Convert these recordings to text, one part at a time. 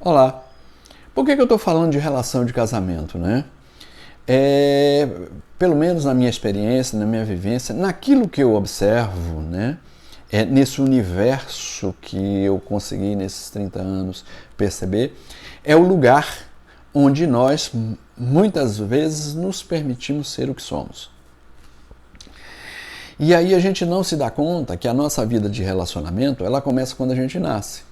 Olá, por que eu estou falando de relação de casamento, né? Pelo menos na minha experiência, na minha vivência, naquilo que eu observo, né? Nesse universo que eu consegui nesses 30 anos perceber, é o lugar onde nós muitas vezes nos permitimos ser o que somos. E aí a gente não se dá conta que a nossa vida de relacionamento, ela começa quando a gente nasce.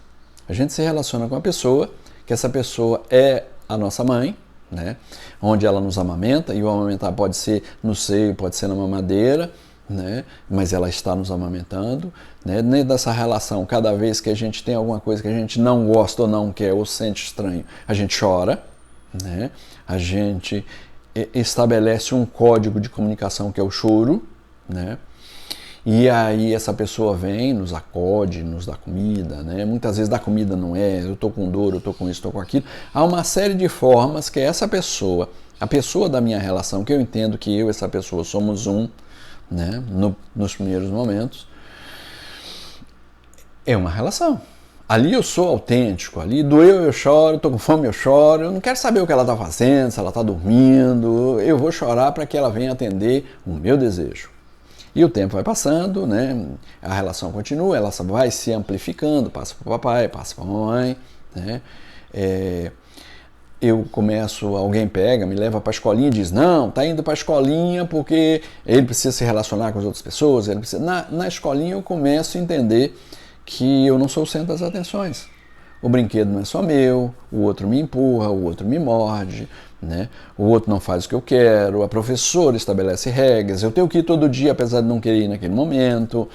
A gente se relaciona com a pessoa, que essa pessoa é a nossa mãe, né? Onde ela nos amamenta, e o amamentar pode ser no seio, pode ser na mamadeira, né? Mas ela está nos amamentando, né? Dentro dessa relação, cada vez que a gente tem alguma coisa que a gente não gosta ou não quer ou sente estranho, a gente chora, né? A gente estabelece um código de comunicação que é o choro, né? E aí essa pessoa vem, nos acode, nos dá comida, né? Muitas vezes dá comida não é, eu estou com dor, eu estou com isso, estou com aquilo. Há uma série de formas que essa pessoa, a pessoa da minha relação, que eu entendo que eu e essa pessoa somos um, né? Nos primeiros momentos, é uma relação. Ali eu sou autêntico, ali doeu eu choro, estou com fome eu choro, eu não quero saber o que ela está fazendo, se ela está dormindo, eu vou chorar para que ela venha atender o meu desejo. E o tempo vai passando, né? A relação continua, ela vai se amplificando, passa para o papai, passa para a mamãe, né? Eu começo, alguém pega, me leva para a escolinha e diz, não, tá indo para a escolinha porque ele precisa se relacionar com as outras pessoas, ele precisa... Na escolinha eu começo a entender que eu não sou o centro das atenções. O brinquedo não é só meu, o outro me empurra, o outro me morde, né? O outro não faz o que eu quero, a professora estabelece regras, eu tenho que ir todo dia apesar de não querer ir naquele momento.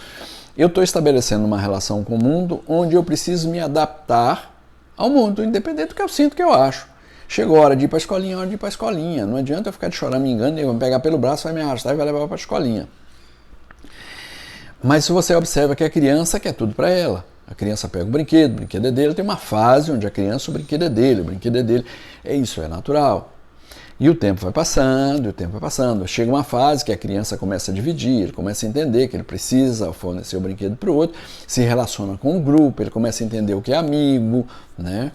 Eu estou estabelecendo uma relação com o mundo onde eu preciso me adaptar ao mundo, independente do que eu sinto, que eu acho. Chegou a hora de ir para a escolinha, hora de ir para a escolinha. Não adianta eu ficar de chorar, me engano, ele vai me pegar pelo braço, vai me arrastar e vai levar para a escolinha. Mas se você observa que a criança quer tudo para ela. A criança pega o brinquedo é dele, tem uma fase onde a criança, o brinquedo é dele, o brinquedo é dele. Isso é natural. E o tempo vai passando, Chega uma fase que a criança começa a dividir, ele começa a entender que ele precisa fornecer o brinquedo para o outro, se relaciona com o grupo, ele começa a entender o que é amigo, né?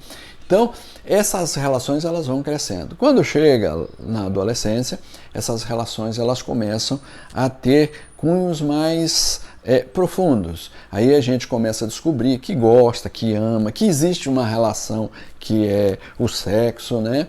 Então, essas relações elas vão crescendo. Quando chega na adolescência, essas relações elas começam a ter cunhos mais profundos. Aí a gente começa a descobrir que gosta, que ama, que existe uma relação que é o sexo, né?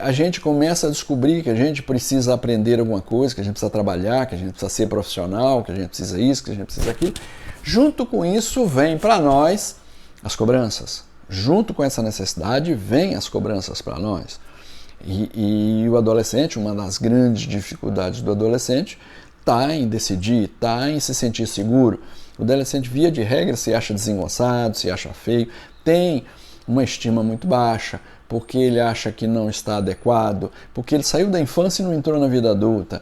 A gente começa a descobrir que a gente precisa aprender alguma coisa, que a gente precisa trabalhar, que a gente precisa ser profissional, que a gente precisa isso, que a gente precisa aquilo. Junto com isso vem para nós as cobranças. Junto com essa necessidade vem as cobranças para nós. E o adolescente, uma das grandes dificuldades do adolescente, está em decidir, está em se sentir seguro. O adolescente, via de regra, se acha desengonçado, se acha feio, tem uma estima muito baixa, porque ele acha que não está adequado, porque ele saiu da infância e não entrou na vida adulta.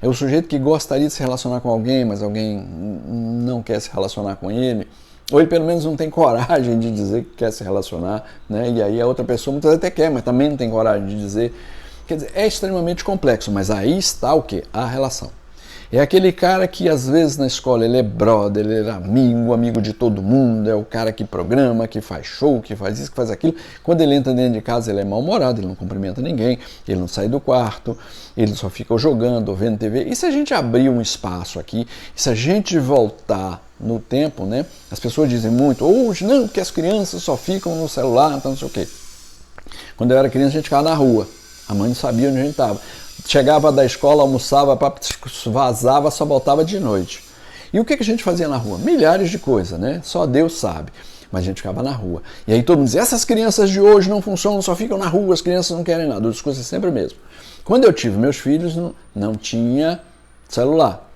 É o sujeito que gostaria de se relacionar com alguém, mas alguém não quer se relacionar com ele, ou ele pelo menos não tem coragem de dizer que quer se relacionar, né? E aí a outra pessoa muitas vezes até quer, mas também não tem coragem de dizer. Quer dizer, é extremamente complexo, mas aí está o quê? A relação. É aquele cara que às vezes na escola ele é brother, ele é amigo de todo mundo, é o cara que programa, que faz show, que faz isso, que faz aquilo. Quando ele entra dentro de casa ele é mal-humorado, ele não cumprimenta ninguém, ele não sai do quarto, ele só fica jogando, vendo TV. E se a gente abrir um espaço aqui, se a gente voltar no tempo, né? As pessoas dizem muito, hoje não, porque as crianças só ficam no celular, então não sei o quê. Quando eu era criança a gente ficava na rua, a mãe não sabia onde a gente estava. Chegava da escola, almoçava, vazava, só voltava de noite. E o que a gente fazia na rua? Milhares de coisas, né? Só Deus sabe. Mas a gente ficava na rua. E aí todo mundo dizia, essas crianças de hoje não funcionam, só ficam na rua, as crianças não querem nada. O discurso é sempre o mesmo. Quando eu tive meus filhos, não tinha celular.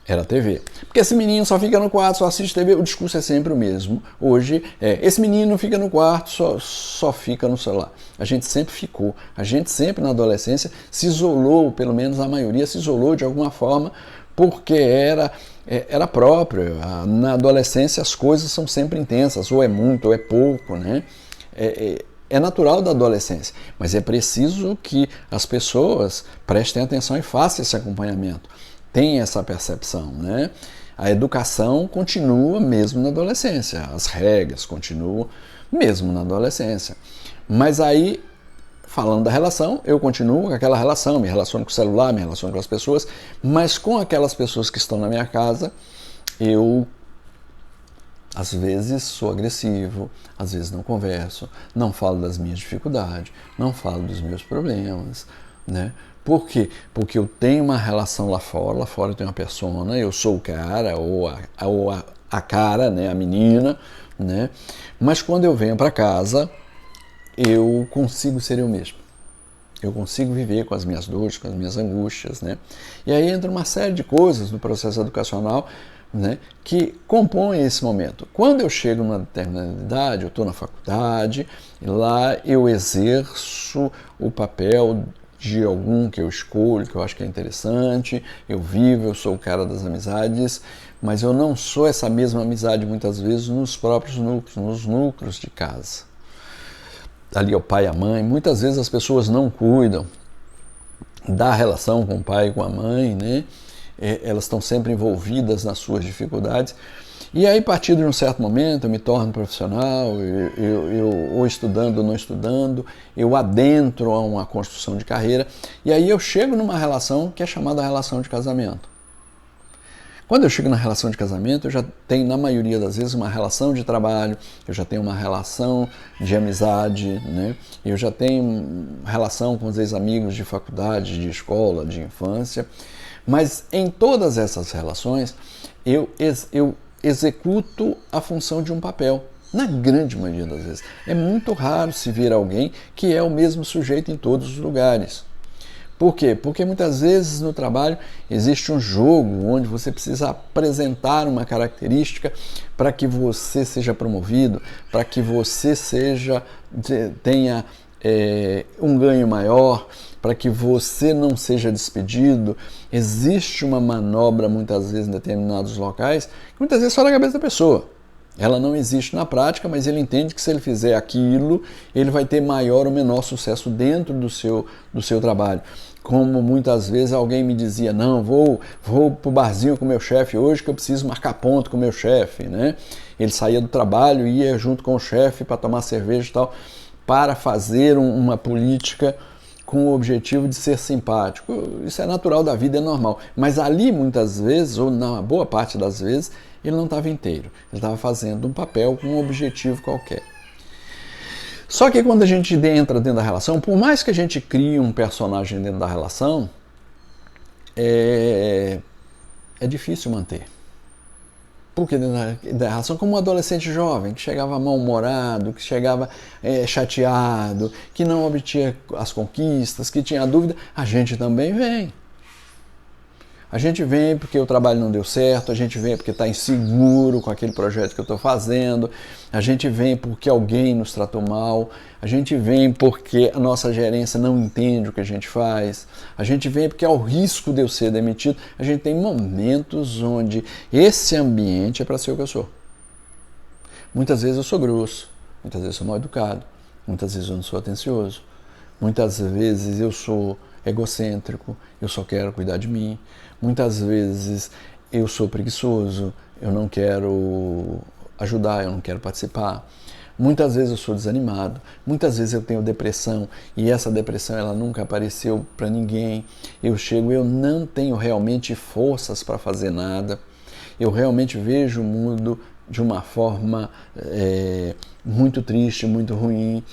Era TV. Porque esse menino só fica no quarto, só assiste TV, o discurso é sempre o mesmo. Hoje, esse menino fica no quarto, só fica no celular. A gente sempre ficou, a gente sempre na adolescência se isolou, pelo menos a maioria se isolou de alguma forma, porque era próprio. Na adolescência as coisas são sempre intensas, ou é muito, ou é pouco, né? É natural da adolescência, mas é preciso que as pessoas prestem atenção e façam esse acompanhamento. Tem essa percepção, né? A educação continua mesmo na adolescência, as regras continuam, mesmo na adolescência. Mas aí, falando da relação, eu continuo com aquela relação, me relaciono com o celular, me relaciono com as pessoas, mas com aquelas pessoas que estão na minha casa, eu às vezes sou agressivo, às vezes não converso, não falo das minhas dificuldades, não falo dos meus problemas, né? Por quê? Porque eu tenho uma relação lá fora eu tenho uma persona, eu sou o cara ou a cara, né? A menina, né? Mas quando eu venho para casa, eu consigo ser eu mesmo. Eu consigo viver com as minhas dores, com as minhas angústias, né? E aí entra uma série de coisas no processo educacional, né, que compõem esse momento. Quando eu chego numa determinada idade, eu estou na faculdade, e lá eu exerço o papel de algum que eu escolho, que eu acho que é interessante, eu vivo, eu sou o cara das amizades, mas eu não sou essa mesma amizade muitas vezes nos próprios núcleos, nos núcleos de casa. Ali é o pai e a mãe, muitas vezes as pessoas não cuidam da relação com o pai e com a mãe, né? Elas estão sempre envolvidas nas suas dificuldades. E aí, a partir de um certo momento, eu me torno profissional, eu ou estudando ou não estudando, eu adentro a uma construção de carreira, e aí eu chego numa relação que é chamada relação de casamento. Quando eu chego na relação de casamento, eu já tenho, na maioria das vezes, uma relação de trabalho, eu já tenho uma relação de amizade, né? Eu já tenho relação com os ex-amigos de faculdade, de escola, de infância. Mas em todas essas relações, eu executo a função de um papel, na grande maioria das vezes. É muito raro se ver alguém que é o mesmo sujeito em todos os lugares. Por quê? Porque muitas vezes no trabalho existe um jogo onde você precisa apresentar uma característica para que você seja promovido, para que você tenha um ganho maior, para que você não seja despedido. Existe uma manobra muitas vezes em determinados locais, que muitas vezes só na cabeça da pessoa. Ela não existe na prática, mas ele entende que se ele fizer aquilo, ele vai ter maior ou menor sucesso dentro do seu trabalho. Como muitas vezes alguém me dizia, não, vou pro barzinho com o meu chefe hoje que eu preciso marcar ponto com o meu chefe, né? Ele saía do trabalho e ia junto com o chefe para tomar cerveja e tal, para fazer uma política com o objetivo de ser simpático. Isso é natural da vida, é normal. Mas ali, muitas vezes, ou na boa parte das vezes, ele não estava inteiro. Ele estava fazendo um papel com um objetivo qualquer. Só que quando a gente entra dentro da relação, por mais que a gente crie um personagem dentro da relação, é difícil manter. Porque da relação, como um adolescente jovem, que chegava mal-humorado, que chegava chateado, que não obtinha as conquistas, que tinha dúvida, a gente também vem. A gente vem porque o trabalho não deu certo, a gente vem porque está inseguro com aquele projeto que eu estou fazendo, a gente vem porque alguém nos tratou mal, a gente vem porque a nossa gerência não entende o que a gente faz, a gente vem porque há o risco de eu ser demitido. A gente tem momentos onde esse ambiente é para ser o que eu sou. Muitas vezes eu sou grosso, muitas vezes eu sou mal educado, muitas vezes eu não sou atencioso, muitas vezes eu sou egocêntrico, eu só quero cuidar de mim. Muitas vezes eu sou preguiçoso, eu não quero ajudar, eu não quero participar. Muitas vezes eu sou desanimado, muitas vezes eu tenho depressão e essa depressão ela nunca apareceu para ninguém. Eu não tenho realmente forças para fazer nada. Eu realmente vejo o mundo de uma forma muito triste, muito ruim,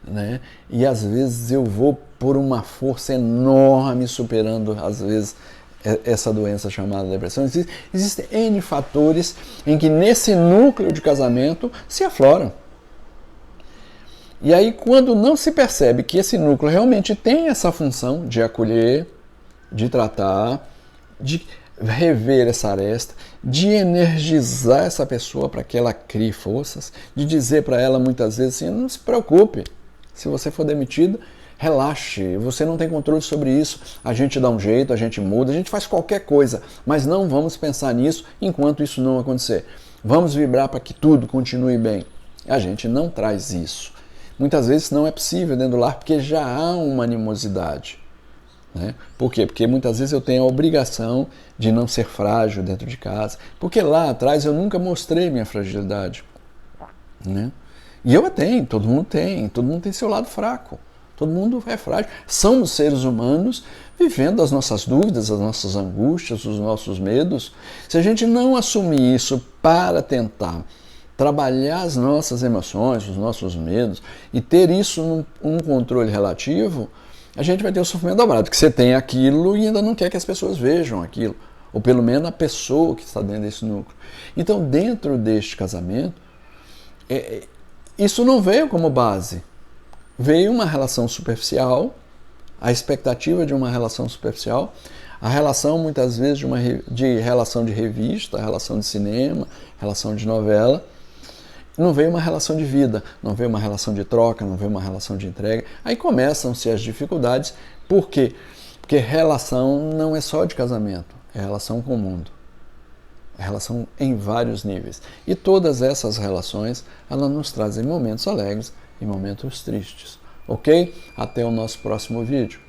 né? E às vezes eu vou por uma força enorme superando, às vezes, essa doença chamada depressão. Existem N fatores em que nesse núcleo de casamento se afloram. E aí, quando não se percebe que esse núcleo realmente tem essa função de acolher, de tratar, de rever essa aresta, de energizar essa pessoa para que ela crie forças, de dizer para ela muitas vezes assim, não se preocupe, se você for demitido, relaxe, você não tem controle sobre isso, a gente dá um jeito, a gente muda, a gente faz qualquer coisa, mas não vamos pensar nisso enquanto isso não acontecer. Vamos vibrar para que tudo continue bem. A gente não traz isso. Muitas vezes não é possível dentro do lar porque já há uma animosidade. Né? Por quê? Porque muitas vezes eu tenho a obrigação de não ser frágil dentro de casa, porque lá atrás eu nunca mostrei minha fragilidade. Né? E eu a tenho, todo mundo tem seu lado fraco. Todo mundo é frágil. Somos seres humanos vivendo as nossas dúvidas, as nossas angústias, os nossos medos. Se a gente não assumir isso para tentar trabalhar as nossas emoções, os nossos medos e ter isso num controle relativo, a gente vai ter o sofrimento dobrado, porque você tem aquilo e ainda não quer que as pessoas vejam aquilo, ou pelo menos a pessoa que está dentro desse núcleo. Então, dentro deste casamento, isso não veio como base. Veio uma relação superficial, a expectativa de uma relação superficial, a relação muitas vezes de relação de revista, relação de cinema, relação de novela. Não veio uma relação de vida, não veio uma relação de troca, não veio uma relação de entrega. Aí começam-se as dificuldades. Por quê? Porque relação não é só de casamento, é relação com o mundo. É relação em vários níveis. E todas essas relações, elas nos trazem momentos alegres e momentos tristes. Ok? Até o nosso próximo vídeo.